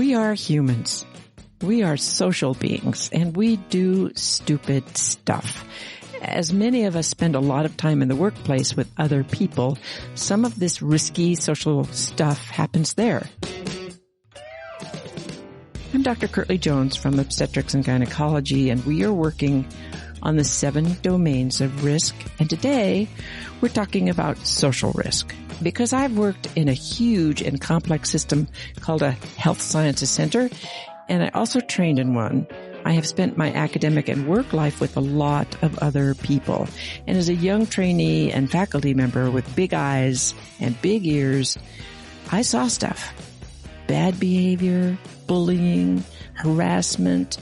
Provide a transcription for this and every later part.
We are humans. We are social beings, and we do stupid stuff. As many of us spend a lot of time in the workplace with other people, some of this risky social stuff happens there. I'm Dr. Kirtley Jones from Obstetrics and Gynecology, and we are working on the 7 domains of risk. And today, we're talking about social risk. Because I've worked in a huge and complex system called a health sciences center, and I also trained in one, I have spent my academic and work life with a lot of other people. And as a young trainee and faculty member with big eyes and big ears, I saw stuff. Bad behavior, bullying, harassment,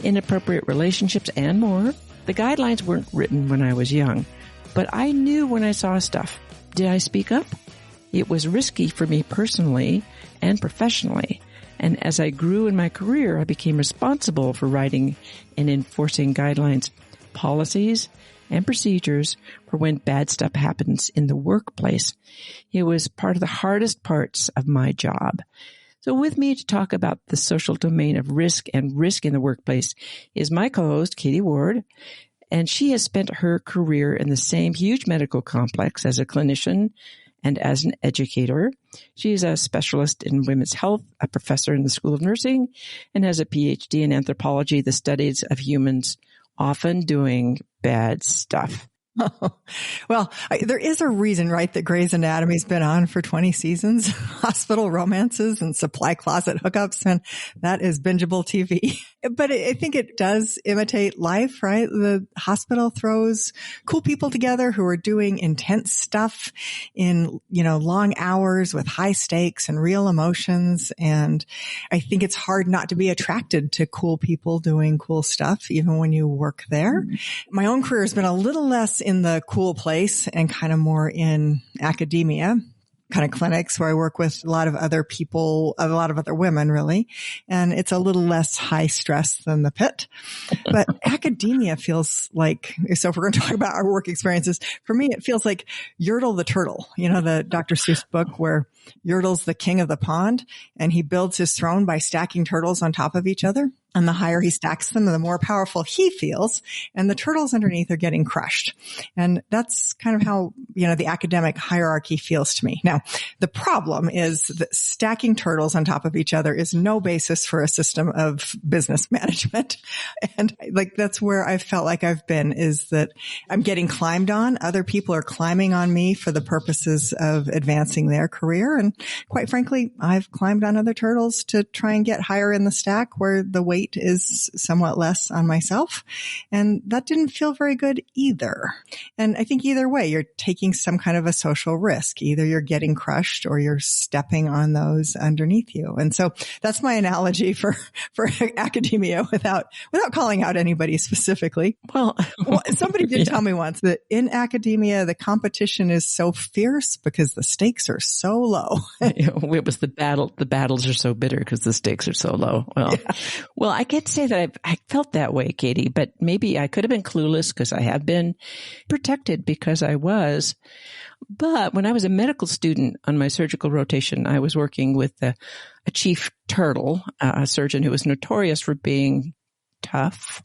inappropriate relationships, and more. The guidelines weren't written when I was young, but I knew when I saw stuff. Did I speak up? It was risky for me personally and professionally. And as I grew in my career, I became responsible for writing and enforcing guidelines, policies, and procedures for when bad stuff happens in the workplace. It was part of the hardest parts of my job. So with me to talk about the social domain of risk and risk in the workplace is my co-host, Katie Ward. And she has spent her career in the same huge medical complex as a clinician and as an educator. She is a specialist in women's health, a professor in the School of Nursing, and has a PhD in anthropology, the studies of humans often doing bad stuff. Oh, well, there is a reason, right, that Grey's Anatomy's been on for 20 seasons. Hospital romances and supply closet hookups, and that is bingeable TV. But I think it does imitate life, right? The hospital throws cool people together who are doing intense stuff in, long hours with high stakes and real emotions. And I think it's hard not to be attracted to cool people doing cool stuff, even when you work there. My own career has been a little less in the cool place and kind of more in academia, kind of clinics where I work with a lot of other people, a lot of other women really. And it's a little less high stress than the pit. But academia feels like, so if we're going to talk about our work experiences, for me, it feels like Yertle the turtle, the Dr. Seuss book where Yertle's the king of the pond and he builds his throne by stacking turtles on top of each other. And the higher he stacks them, the more powerful he feels. And the turtles underneath are getting crushed. And that's kind of how, the academic hierarchy feels to me. Now, the problem is that stacking turtles on top of each other is no basis for a system of business management. And that's where I felt like I've been, is that I'm getting climbed on. Other people are climbing on me for the purposes of advancing their career. And quite frankly, I've climbed on other turtles to try and get higher in the stack where the weight is somewhat less on myself. And that didn't feel very good either. And I think either way, you're taking some kind of a social risk. Either you're getting crushed or you're stepping on those underneath you. And so that's my analogy for academia without calling out anybody specifically. Well, somebody did tell me once that in academia, the competition is so fierce because the stakes are so low. It was the battle. The battles are so bitter because the stakes are so low. Well, I can't say that I felt that way, Katie, but maybe I could have been clueless because I have been protected because I was. But when I was a medical student on my surgical rotation, I was working with a chief turtle, a surgeon who was notorious for being tough.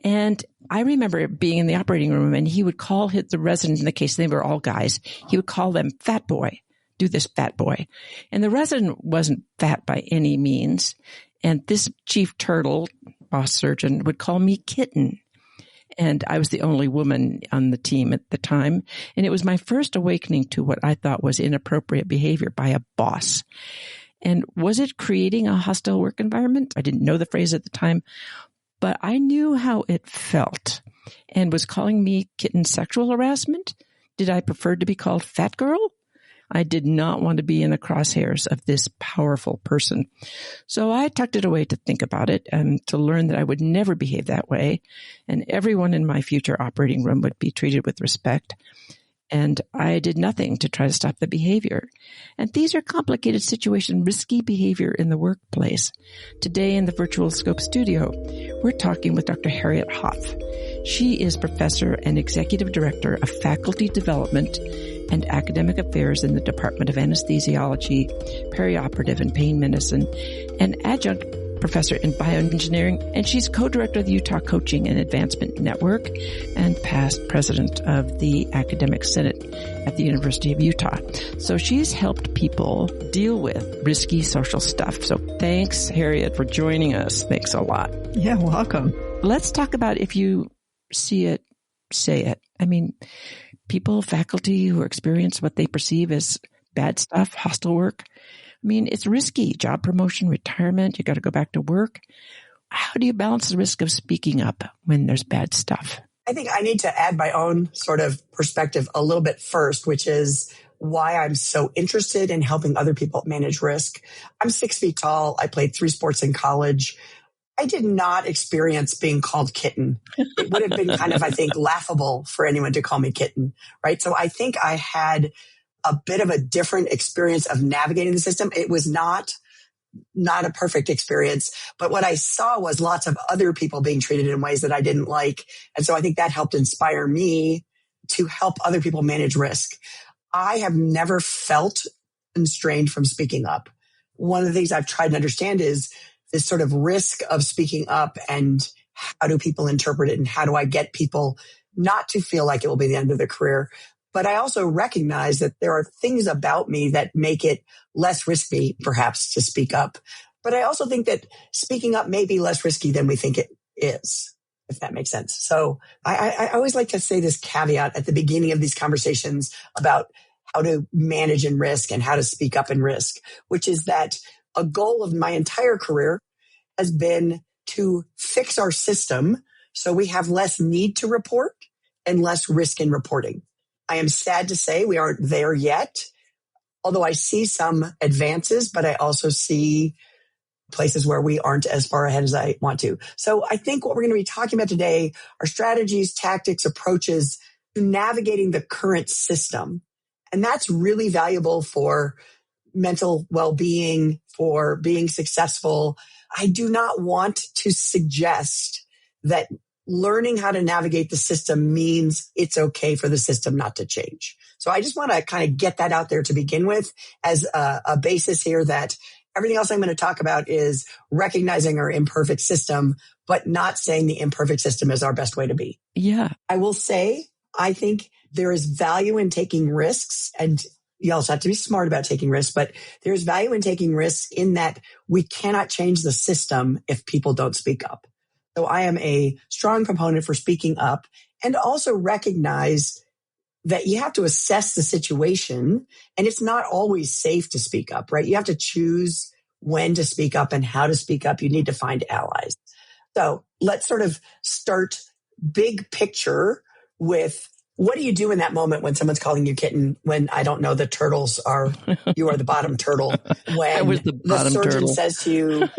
And I remember being in the operating room and he would call the residents, in the case they were all guys, he would call them fat boy. Do this, fat boy. And the resident wasn't fat by any means. And this chief turtle, boss surgeon, would call me kitten. And I was the only woman on the team at the time. And it was my first awakening to what I thought was inappropriate behavior by a boss. And was it creating a hostile work environment? I didn't know the phrase at the time, but I knew how it felt. And was calling me kitten sexual harassment? Did I prefer to be called fat girl? I did not want to be in the crosshairs of this powerful person. So I tucked it away to think about it and to learn that I would never behave that way. And everyone in my future operating room would be treated with respect. And I did nothing to try to stop the behavior. And these are complicated situations, risky behavior in the workplace. Today in the Virtual Scope studio, we're talking with Dr. Harriet Hoff. She is professor and executive director of faculty development and Academic Affairs in the Department of Anesthesiology, Perioperative and Pain Medicine, and adjunct professor in bioengineering, and she's co-director of the Utah Coaching and Advancement Network and past president of the Academic Senate at the University of Utah. So she's helped people deal with risky social stuff. So thanks, Harriet, for joining us. Thanks a lot. Yeah, welcome. Let's talk about if you see it, say it. I mean, people, faculty who experience what they perceive as bad stuff, hostile work. I mean, it's risky. Job promotion, retirement, you got to go back to work. How do you balance the risk of speaking up when there's bad stuff? I think I need to add my own sort of perspective a little bit first, which is why I'm so interested in helping other people manage risk. I'm 6 feet tall. I played 3 sports in college. I did not experience being called kitten. It would have been kind of, I think, laughable for anyone to call me kitten, right? So I think I had a bit of a different experience of navigating the system. It was not a perfect experience, but what I saw was lots of other people being treated in ways that I didn't like. And so I think that helped inspire me to help other people manage risk. I have never felt constrained from speaking up. One of the things I've tried to understand is this sort of risk of speaking up and how do people interpret it and how do I get people not to feel like it will be the end of their career. But I also recognize that there are things about me that make it less risky, perhaps, to speak up. But I also think that speaking up may be less risky than we think it is, if that makes sense. So I always like to say this caveat at the beginning of these conversations about how to manage in risk and how to speak up in risk, which is that a goal of my entire career has been to fix our system so we have less need to report and less risk in reporting. I am sad to say we aren't there yet, although I see some advances, but I also see places where we aren't as far ahead as I want to. So I think what we're going to be talking about today are strategies, tactics, approaches to navigating the current system. And that's really valuable for mental well-being, for being successful. I do not want to suggest that learning how to navigate the system means it's okay for the system not to change. So I just want to kind of get that out there to begin with as a basis here that everything else I'm going to talk about is recognizing our imperfect system, but not saying the imperfect system is our best way to be. Yeah. I will say, I think there is value in taking risks, and you also have to be smart about taking risks, but there's value in taking risks in that we cannot change the system if people don't speak up. So I am a strong proponent for speaking up and also recognize that you have to assess the situation and it's not always safe to speak up, right? You have to choose when to speak up and how to speak up. You need to find allies. So let's sort of start big picture with what do you do in that moment when someone's calling you kitten, when I don't know, the turtles are, you are the bottom turtle. When I was the surgeon turtle. says to you,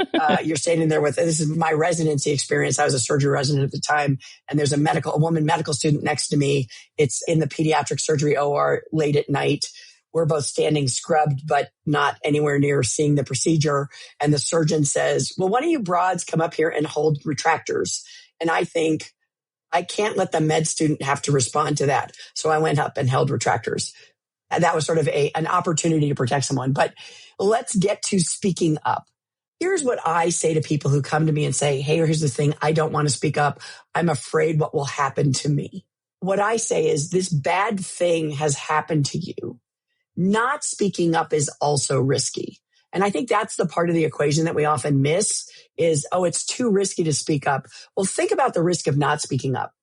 you're standing there with, this is my residency experience. I was a surgery resident at the time. And there's a woman medical student next to me. It's in the pediatric surgery OR late at night. We're both standing scrubbed, but not anywhere near seeing the procedure. And the surgeon says, well, why don't you broads come up here and hold retractors? And I think, I can't let the med student have to respond to that. So I went up and held retractors. And that was sort of an opportunity to protect someone. But let's get to speaking up. Here's what I say to people who come to me and say, hey, here's the thing. I don't want to speak up. I'm afraid what will happen to me. What I say is this bad thing has happened to you. Not speaking up is also risky. And I think that's the part of the equation that we often miss is, oh, it's too risky to speak up. Well, think about the risk of not speaking up.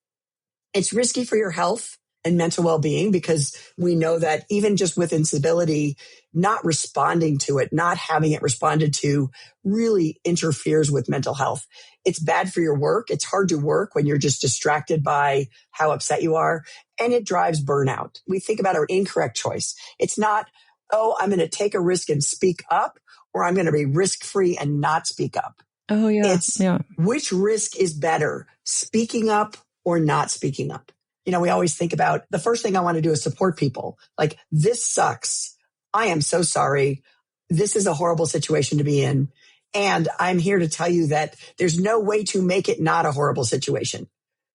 It's risky for your health and mental well-being because we know that even just with instability, not responding to it, not having it responded to really interferes with mental health. It's bad for your work. It's hard to work when you're just distracted by how upset you are, and it drives burnout. We think about our incorrect choice. It's not, oh, I'm going to take a risk and speak up, or I'm going to be risk-free and not speak up. Oh, yeah. It's which risk is better, speaking up or not speaking up? You know, we always think about the first thing I want to do is support people. Like, this sucks. I am so sorry. This is a horrible situation to be in. And I'm here to tell you that there's no way to make it not a horrible situation.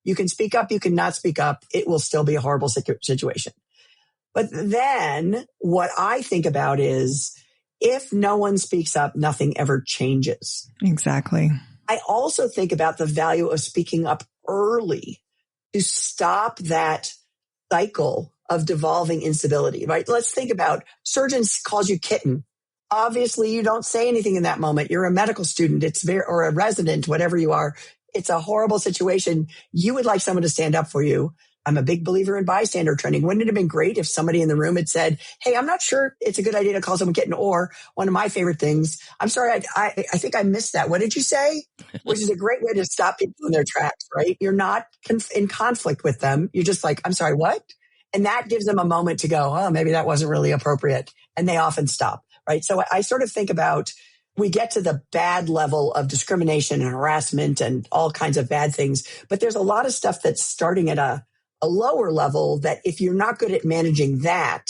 You can speak up. You can not speak up. It will still be a horrible situation. But then what I think about is if no one speaks up, nothing ever changes. Exactly. I also think about the value of speaking up early to stop that cycle of devolving instability, right? Let's think about surgeon calls you kitten. Obviously, you don't say anything in that moment. You're a medical student. Or a resident, whatever you are. It's a horrible situation. You would like someone to stand up for you. I'm a big believer in bystander training. Wouldn't it have been great if somebody in the room had said, hey, I'm not sure it's a good idea to call someone kitten, or one of my favorite things, I'm sorry, I think I missed that. What did you say? Which is a great way to stop people in their tracks, right? You're not in conflict with them. You're just like, I'm sorry, what? And that gives them a moment to go, oh, maybe that wasn't really appropriate. And they often stop, right? So I sort of think about, we get to the bad level of discrimination and harassment and all kinds of bad things, but there's a lot of stuff that's starting at a lower level that if you're not good at managing that,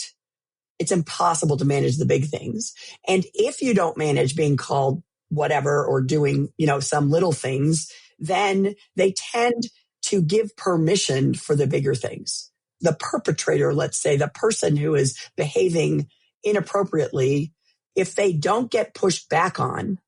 it's impossible to manage the big things. And if you don't manage being called whatever or doing, some little things, then they tend to give permission for the bigger things. The perpetrator, let's say, the person who is behaving inappropriately, if they don't get pushed back on,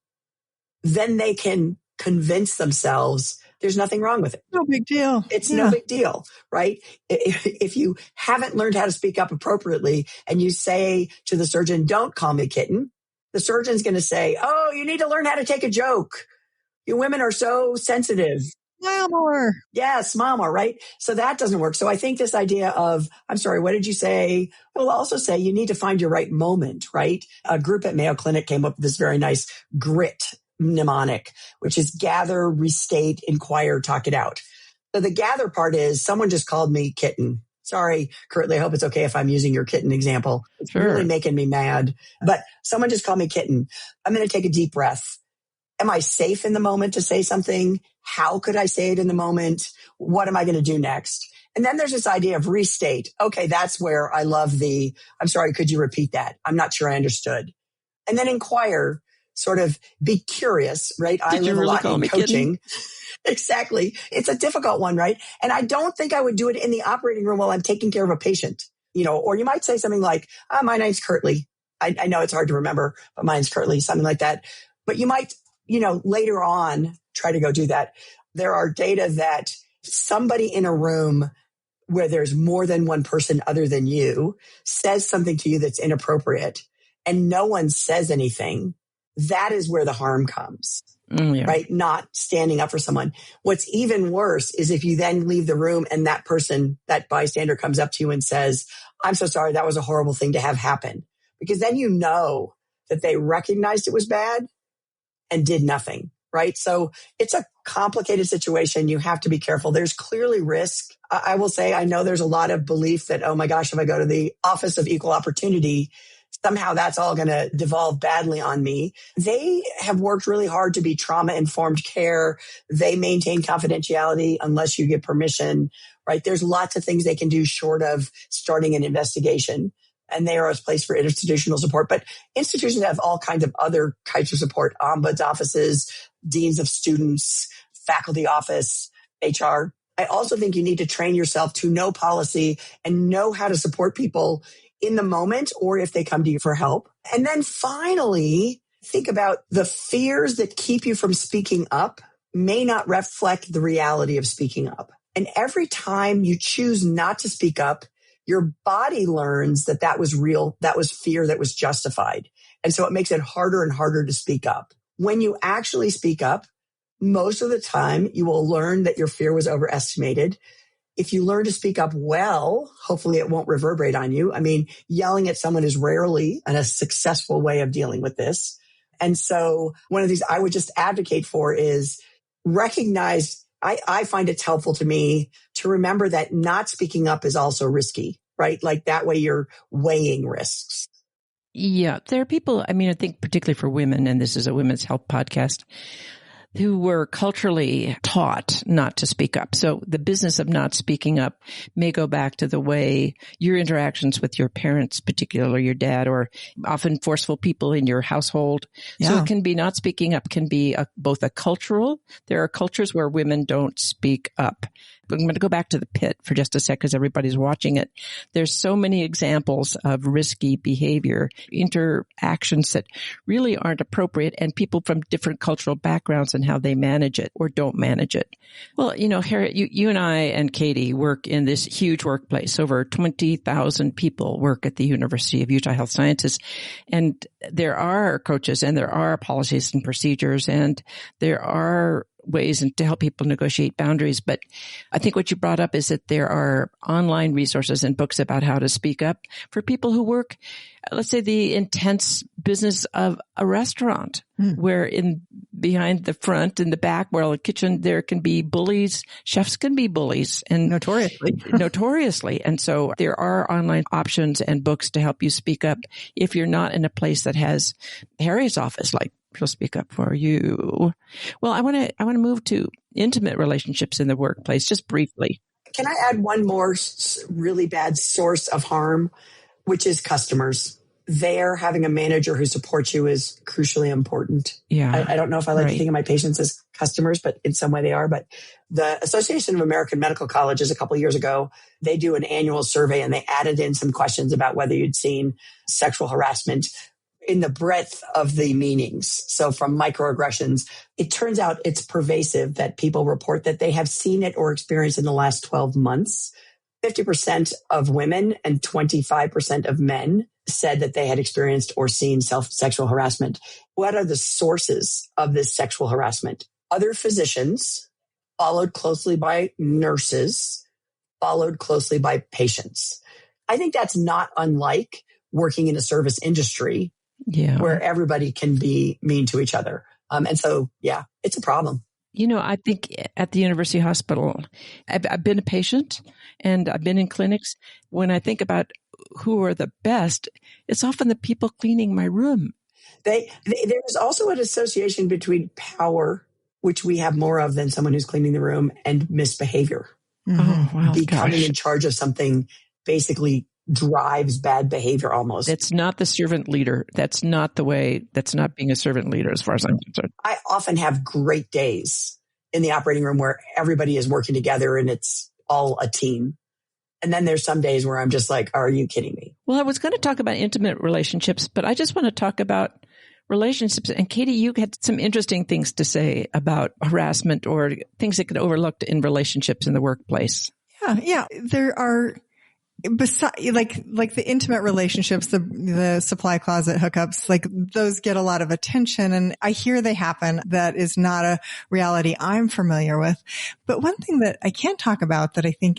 then they can convince themselves there's nothing wrong with it. No big deal. It's no big deal, right? If you haven't learned how to speak up appropriately and you say to the surgeon, don't call me kitten, the surgeon's going to say, oh, you need to learn how to take a joke. You women are so sensitive. Smile more. Yeah, smile more, right? So that doesn't work. So I think this idea of, I'm sorry, what did you say? We'll also say you need to find your right moment, right? A group at Mayo Clinic came up with this very nice GRIT mnemonic, which is gather, restate, inquire, talk it out. So the gather part is someone just called me kitten. Sorry, Curtly, I hope it's okay if I'm using your kitten example. It's really making me mad. But someone just called me kitten. I'm going to take a deep breath. Am I safe in the moment to say something? How could I say it in the moment? What am I going to do next? And then there's this idea of restate. Okay, that's where I love I'm sorry, could you repeat that? I'm not sure I understood. And then inquire, sort of be curious, right? I live a lot in coaching. Exactly. It's a difficult one, right? And I don't think I would do it in the operating room while I'm taking care of a patient, or you might say something like, my name's Curtly. I know it's hard to remember, but mine's Curtly, something like that. But you might, later on try to go do that. There are data that somebody in a room where there's more than one person other than you says something to you that's inappropriate and no one says anything. That is where the harm comes, right? Not standing up for someone. What's even worse is if you then leave the room and that person, that bystander comes up to you and says, I'm so sorry, that was a horrible thing to have happen. Because then you know that they recognized it was bad and did nothing, right? So it's a complicated situation. You have to be careful. There's clearly risk. I will say, I know there's a lot of belief that, oh my gosh, if I go to the Office of Equal Opportunity, somehow that's all going to devolve badly on me. They have worked really hard to be trauma-informed care. They maintain confidentiality unless you give permission, right? There's lots of things they can do short of starting an investigation. And they are a place for institutional support. But institutions have all kinds of other types of support, ombuds offices, deans of students, faculty office, HR. I also think you need to train yourself to know policy and know how to support people in the moment or if they come to you for help. And then finally, think about the fears that keep you from speaking up may not reflect the reality of speaking up. And every time you choose not to speak up, your body learns that was real, that was fear that was justified. And so it makes it harder and harder to speak up. When you actually speak up, most of the time you will learn that your fear was overestimated. If you learn to speak up well, hopefully it won't reverberate on you. I mean, yelling at someone is rarely a successful way of dealing with this. And so one of these I would just advocate for is recognize, I find it's helpful to me to remember that not speaking up is also risky, right? Like that way you're weighing risks. Yeah, there are people, I think particularly for women, and this is a women's health podcast, who were culturally taught not to speak up. So the business of not speaking up may go back to the way your interactions with your parents, particularly your dad, or often forceful people in your household. Yeah. So it can be not speaking up can be both a cultural. There are cultures where women don't speak up. going to go back to the pit for just a sec because everybody's watching it. There's so many examples of risky behavior, interactions that really aren't appropriate, and people from different cultural backgrounds and how they manage it or don't manage it. Well, Harriet, you and I and Katie work in this huge workplace. Over 20,000 people work at the University of Utah Health Sciences. And there are coaches and there are policies and procedures and there are ways to help people negotiate boundaries. But I think what you brought up is that there are online resources and books about how to speak up for people who work, let's say, the intense business of a restaurant, where behind the front and the back, where the kitchen, there can be bullies. Chefs can be bullies, and notoriously. And so there are online options and books to help you speak up if you're not in a place that has Harry's office, like she'll speak up for you. Well, I want to move to intimate relationships in the workplace, just briefly. Can I add one more really bad source of harm, which is customers? There, having a manager who supports you is crucially important. Yeah. I don't know if I like to think of my patients as customers, but in some way they are. But the Association of American Medical Colleges, a couple of years ago, they do an annual survey and they added in some questions about whether you'd seen sexual harassment in the breadth of the meanings. So from microaggressions, it turns out it's pervasive that people report that they have seen it or experienced in the last 12 months. 50% of women and 25% of men said that they had experienced or seen sexual harassment. What are the sources of this sexual harassment? Other physicians, followed closely by nurses, followed closely by patients. I think that's not unlike working in a service industry where everybody can be mean to each other. And so, yeah, it's a problem. I think at the University Hospital, I've been a patient and I've been in clinics. When I think about who are the best, it's often the people cleaning my room. There's also an association between power, which we have more of than someone who's cleaning the room, and misbehavior. Oh, wow. Becoming in charge of something basically drives bad behavior almost. That's not the servant leader. That's not the way. That's not being a servant leader as far as I'm concerned. I often have great days in the operating room where everybody is working together and it's all a team. And then there's some days where I'm just like, are you kidding me? Well, I was going to talk about intimate relationships, but I just want to talk about relationships. And Katie, you had some interesting things to say about harassment or things that get overlooked in relationships in the workplace. Yeah. There are, besides, like the intimate relationships, the supply closet hookups, like those get a lot of attention, and I hear they happen. That is not a reality I'm familiar with. But one thing that I can't talk about that I think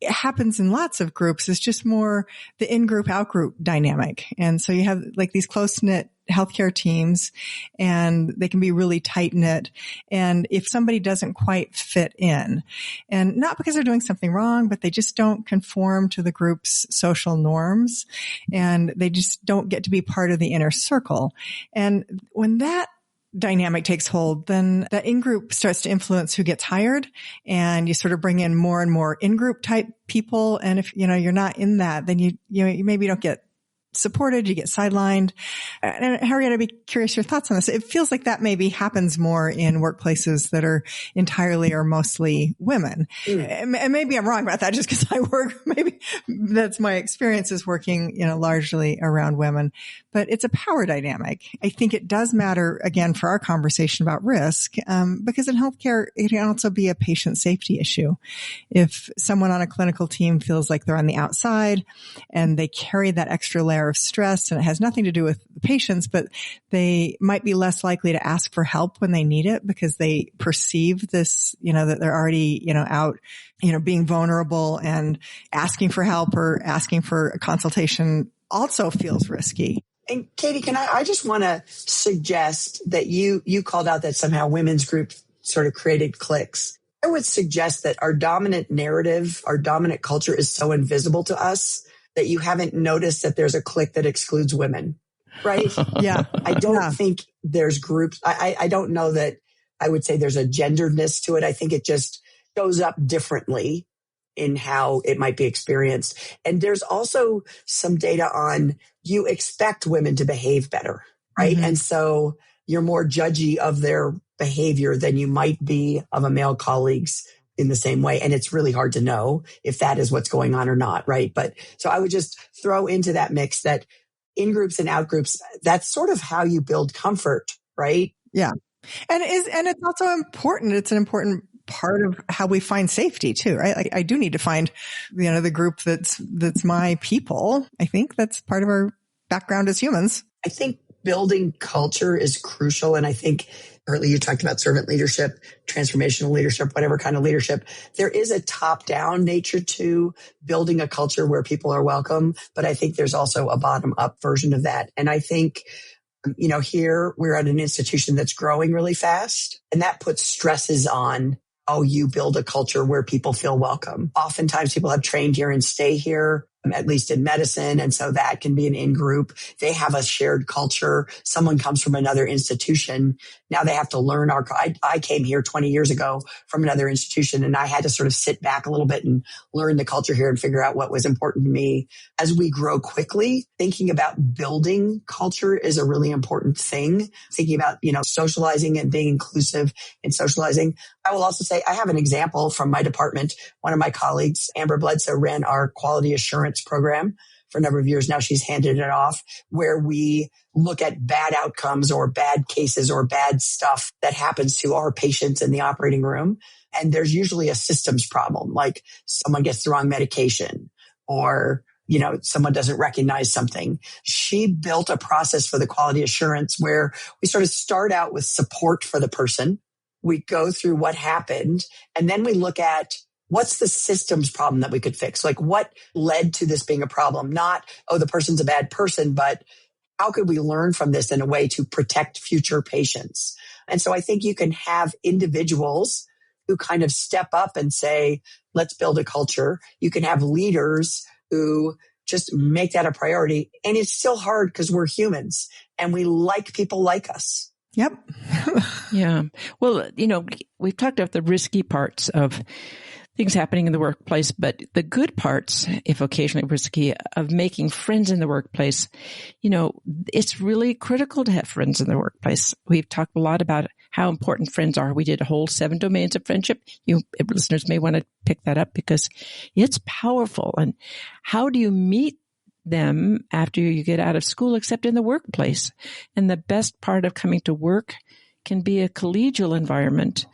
happens in lots of groups is just more the in-group, out-group dynamic. And so you have like these close-knit healthcare teams, and they can be really tight-knit. And if somebody doesn't quite fit in, and not because they're doing something wrong, but they just don't conform to the group's social norms, and they just don't get to be part of the inner circle. And when that dynamic takes hold, then that in-group starts to influence who gets hired, and you sort of bring in more and more in-group type people. And if, you're not in that, then you maybe don't get supported, you get sidelined. And Harriet, I'd be curious your thoughts on this. It feels like that maybe happens more in workplaces that are entirely or mostly women. And maybe I'm wrong about that just because I work, maybe that's my experience is working, largely around women. But it's a power dynamic. I think it does matter, again, for our conversation about risk, because in healthcare, it can also be a patient safety issue. If someone on a clinical team feels like they're on the outside and they carry that extra layer of stress, and it has nothing to do with the patients, but they might be less likely to ask for help when they need it because they perceive this, that they're already, out, being vulnerable, and asking for help or asking for a consultation also feels risky. And Katie, I just want to suggest that you called out that somehow women's groups sort of created cliques. I would suggest that our dominant narrative, our dominant culture is so invisible to us that you haven't noticed that there's a clique that excludes women, right? Yeah. I don't think there's groups. I don't know that I would say there's a genderedness to it. I think it just goes up differently in how it might be experienced. And there's also some data on you expect women to behave better, right? Mm-hmm. And so you're more judgy of their behavior than you might be of a male colleague's in the same way. And it's really hard to know if that is what's going on or not, right? But so I would just throw into that mix that in groups and out groups, that's sort of how you build comfort, right? Yeah. And it's also important. It's an important part of how we find safety too, right? Like I do need to find, the group that's my people. I think that's part of our background as humans. I think building culture is crucial. And I think earlier you talked about servant leadership, transformational leadership, whatever kind of leadership. There is a top-down nature to building a culture where people are welcome, but I think there's also a bottom-up version of that. And I think, here we're at an institution that's growing really fast, and that puts stresses on how you build a culture where people feel welcome. Oftentimes people have trained here and stay here, at least in medicine. And so that can be an in-group. They have a shared culture. Someone comes from another institution. Now they have to learn I came here 20 years ago from another institution, and I had to sort of sit back a little bit and learn the culture here and figure out what was important to me. As we grow quickly, thinking about building culture is a really important thing. Thinking about, socializing and being inclusive in socializing. I will also say I have an example from my department. One of my colleagues, Amber Bledsoe, ran our quality assurance program for a number of years now. She's handed it off, where we look at bad outcomes or bad cases or bad stuff that happens to our patients in the operating room. And there's usually a systems problem, like someone gets the wrong medication or someone doesn't recognize something. She built a process for the quality assurance where we sort of start out with support for the person. We go through what happened, and then we look at what's the systems problem that we could fix? Like what led to this being a problem? Not, the person's a bad person, but how could we learn from this in a way to protect future patients? And so I think you can have individuals who kind of step up and say, let's build a culture. You can have leaders who just make that a priority. And it's still hard because we're humans and we like people like us. Yep. Yeah. Well, we've talked about the risky parts of things happening in the workplace, but the good parts, if occasionally risky, of making friends in the workplace, it's really critical to have friends in the workplace. We've talked a lot about how important friends are. We did a whole 7 domains of friendship. You listeners may want to pick that up because it's powerful. And how do you meet them after you get out of school except in the workplace? And the best part of coming to work can be a collegial environment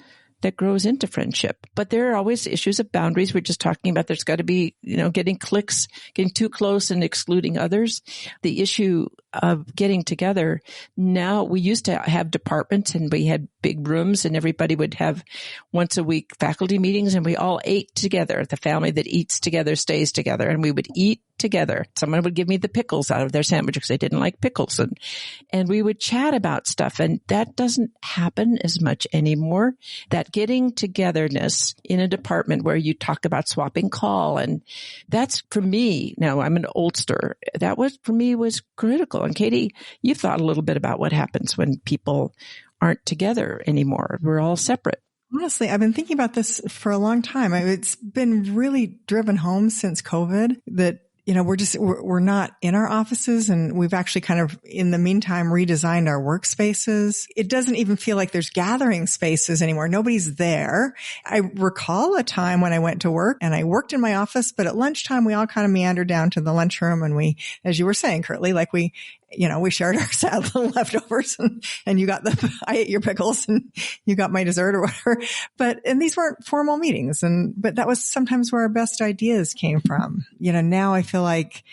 that grows into friendship. But there are always issues of boundaries. We're just talking about there's got to be, getting cliques, getting too close and excluding others. The issue of getting together. Now, we used to have departments and we had big rooms and everybody would have once a week faculty meetings and we all ate together. The family that eats together stays together, and we would eat together. Someone would give me the pickles out of their sandwich because they didn't like pickles. And we would chat about stuff. And that doesn't happen as much anymore. That getting togetherness in a department where you talk about swapping call. And that's for me. Now I'm an oldster. That was for me was critical. And Katie, you've thought a little bit about what happens when people aren't together anymore. We're all separate. Honestly, I've been thinking about this for a long time. It's been really driven home since COVID that we're not in our offices, and we've actually kind of, in the meantime, redesigned our workspaces. It doesn't even feel like there's gathering spaces anymore. Nobody's there. I recall a time when I went to work and I worked in my office, but at lunchtime, we all kind of meandered down to the lunchroom and we, as you were saying, Curtly, like we shared our sad little leftovers and you got I ate your pickles and you got my dessert or whatever. And these weren't formal meetings. But that was sometimes where our best ideas came from. Now I feel like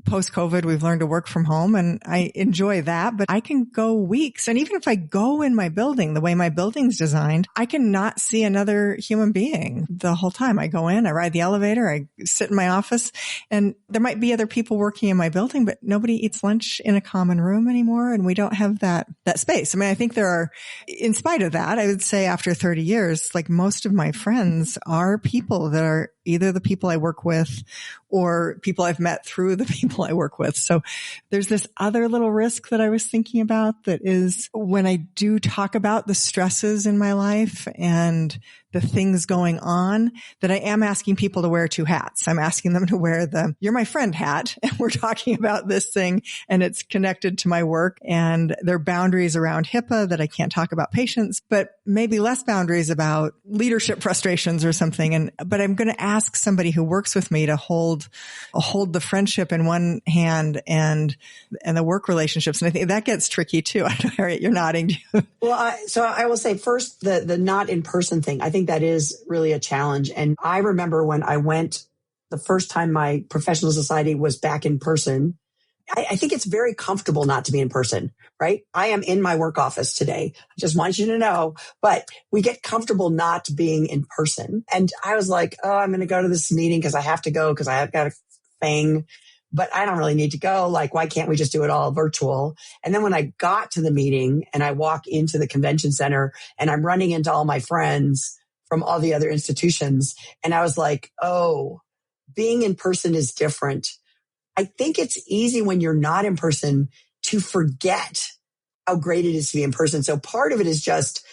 post-COVID, we've learned to work from home and I enjoy that, but I can go weeks. And even if I go in my building, the way my building's designed, I can not see another human being the whole time. I go in, I ride the elevator, I sit in my office, and there might be other people working in my building, but nobody eats lunch in a common room anymore. And we don't have that space. I mean, I think there are, in spite of that, I would say after 30 years, like most of my friends are people that are either the people I work with or people I've met through the people I work with. So there's this other little risk that I was thinking about that is when I do talk about the stresses in my life and the things going on that I am asking people to wear two hats. I'm asking them to wear the "you're my friend" hat, and we're talking about this thing and it's connected to my work, and there are boundaries around HIPAA that I can't talk about patients, but maybe less boundaries about leadership frustrations or something. But I'm going to ask somebody who works with me to hold the friendship in one hand and the work relationships. And I think that gets tricky too. I know, Harriet, you're nodding. Well, so I will say first, the not in person thing, I think that is really a challenge. And I remember when I went the first time my professional society was back in person, I think it's very comfortable not to be in person, right? I am in my work office today. I just want you to know, but we get comfortable not being in person. And I was like, oh, I'm going to go to this meeting because I have to go because I've got a thing, but I don't really need to go. Like, why can't we just do it all virtual? And then when I got to the meeting and I walk into the convention center and I'm running into all my friends from all the other institutions, and I was like, oh, being in person is different. I think it's easy when you're not in person to forget how great it is to be in person. So part of it is just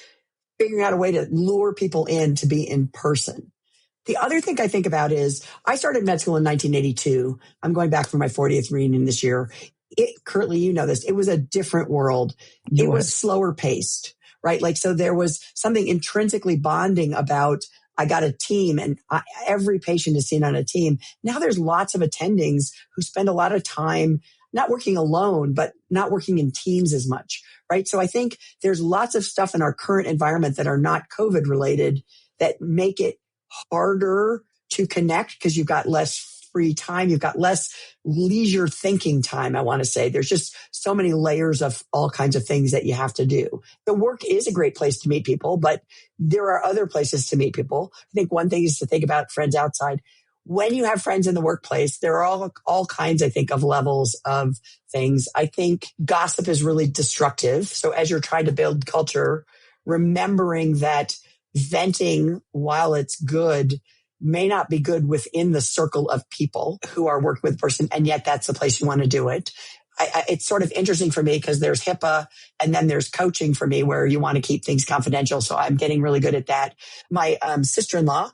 figuring out a way to lure people in to be in person. The other thing I think about is I started med school in 1982. I'm going back for my 40th reunion this year. Currently, you know this, it was a different world. It was slower paced, right? Like, so there was something intrinsically bonding about, I got a team and every patient is seen on a team. Now there's lots of attendings who spend a lot of time not working alone, but not working in teams as much, right? So I think there's lots of stuff in our current environment that are not COVID related that make it harder to connect because you've got less free time. You've got less leisure thinking time, I want to say. There's just so many layers of all kinds of things that you have to do. The work is a great place to meet people, but there are other places to meet people. I think one thing is to think about friends outside. When you have friends in the workplace, there are all kinds, I think, of levels of things. I think gossip is really destructive. So as you're trying to build culture, remembering that venting, while it's good, may not be good within the circle of people who are working with the person, and yet that's the place you want to do it. It's sort of interesting for me because there's HIPAA and then there's coaching for me where you want to keep things confidential. So I'm getting really good at that. My sister-in-law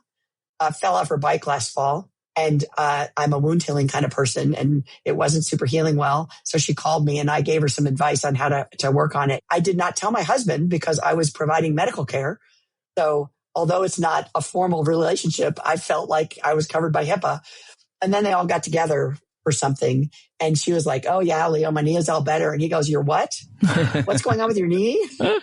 fell off her bike last fall, and I'm a wound healing kind of person, and it wasn't super healing well. So she called me and I gave her some advice on how to work on it. I did not tell my husband because I was providing medical care. So although it's not a formal relationship, I felt like I was covered by HIPAA. And then they all got together for something. And she was like, oh yeah, Leo, my knee is all better. And he goes, you're what? What's going on with your knee? And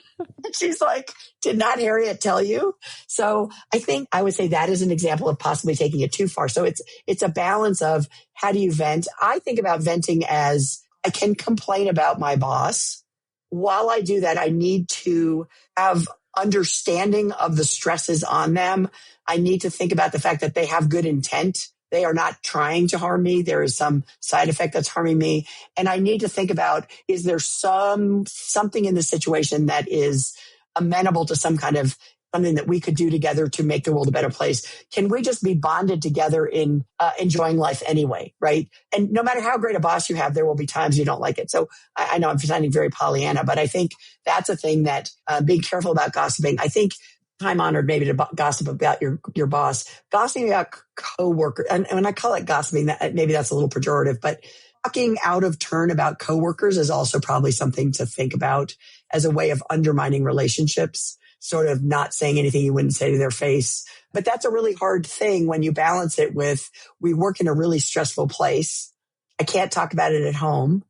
she's like, did not Harriet tell you? So I think I would say that is an example of possibly taking it too far. So it's a balance of how do you vent? I think about venting as I can complain about my boss. While I do that, I need to have understanding of the stresses on them. I need to think about the fact that they have good intent. They are not trying to harm me. There is some side effect that's harming me. And I need to think about, is there something in the situation that is amenable to some kind of something that we could do together to make the world a better place? Can we just be bonded together in enjoying life anyway, right? And no matter how great a boss you have, there will be times you don't like it. So I know I'm sounding very Pollyanna, but I think that's a thing that being careful about gossiping. I think time honored maybe to gossip about your boss, gossiping about coworkers. And when I call it gossiping, that maybe that's a little pejorative, but talking out of turn about coworkers is also probably something to think about as a way of undermining relationships. Sort of not saying anything you wouldn't say to their face. But that's a really hard thing when you balance it with, we work in a really stressful place. I can't talk about it at home.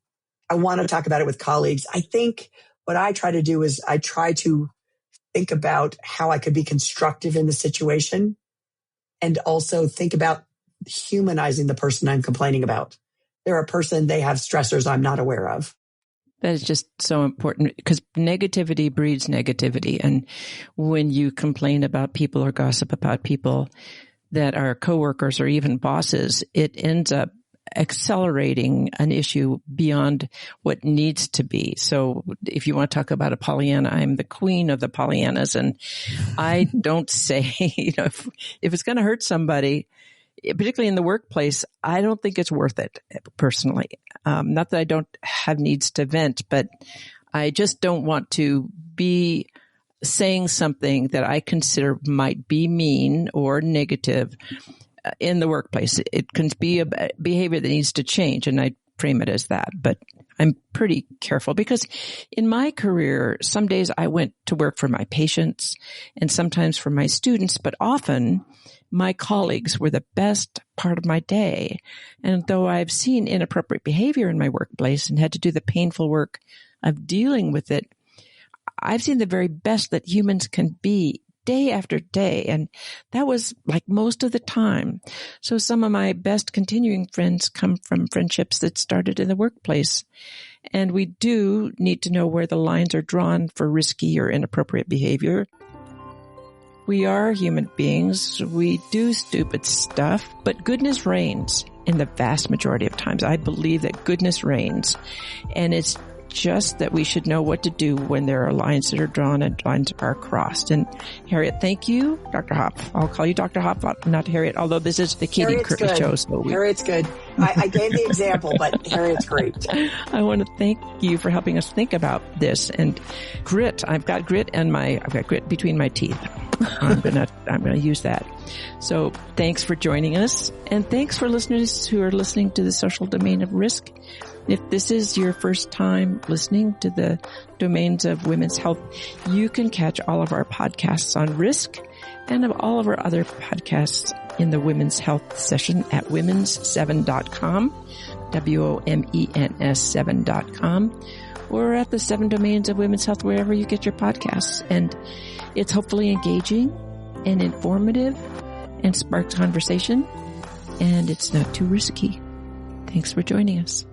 I want to talk about it with colleagues. I think what I try to do is I try to think about how I could be constructive in the situation and also think about humanizing the person I'm complaining about. They're a person, they have stressors I'm not aware of. That is just so important because negativity breeds negativity. And when you complain about people or gossip about people that are coworkers or even bosses, it ends up accelerating an issue beyond what needs to be. So if you want to talk about a Pollyanna, I'm the queen of the Pollyannas. And I don't say, if it's going to hurt somebody, particularly in the workplace, I don't think it's worth it personally. Not that I don't have needs to vent, but I just don't want to be saying something that I consider might be mean or negative in the workplace. It can be a behavior that needs to change, and I frame it as that. But I'm pretty careful because in my career, some days I went to work for my patients and sometimes for my students, but often my colleagues were the best part of my day. And though I've seen inappropriate behavior in my workplace and had to do the painful work of dealing with it, I've seen the very best that humans can be day after day. And that was like most of the time. So some of my best continuing friends come from friendships that started in the workplace. And we do need to know where the lines are drawn for risky or inappropriate behavior. We are human beings. We do stupid stuff, but goodness reigns in the vast majority of times. I believe that goodness reigns, and it's just that we should know what to do when there are lines that are drawn and lines are crossed. And Harriet, thank you, Dr. Hop. I'll call you Dr. Hop, not Harriet, although this is the Katie Curtis show. So Harriet's good. I gave the example, but Harriet's great. I want to thank you for helping us think about this. And grit, I've got grit between my teeth. I'm gonna use that. So thanks for joining us, and thanks for listeners who are listening to the Social Domain of Risk. If this is your first time listening to the domains of women's health, you can catch all of our podcasts on risk and of all of our other podcasts in the Women's Health session at womens7.com, WOMENS7.com, or at the 7 Domains of Women's Health, wherever you get your podcasts. And it's hopefully engaging and informative and sparks conversation, and it's not too risky. Thanks for joining us.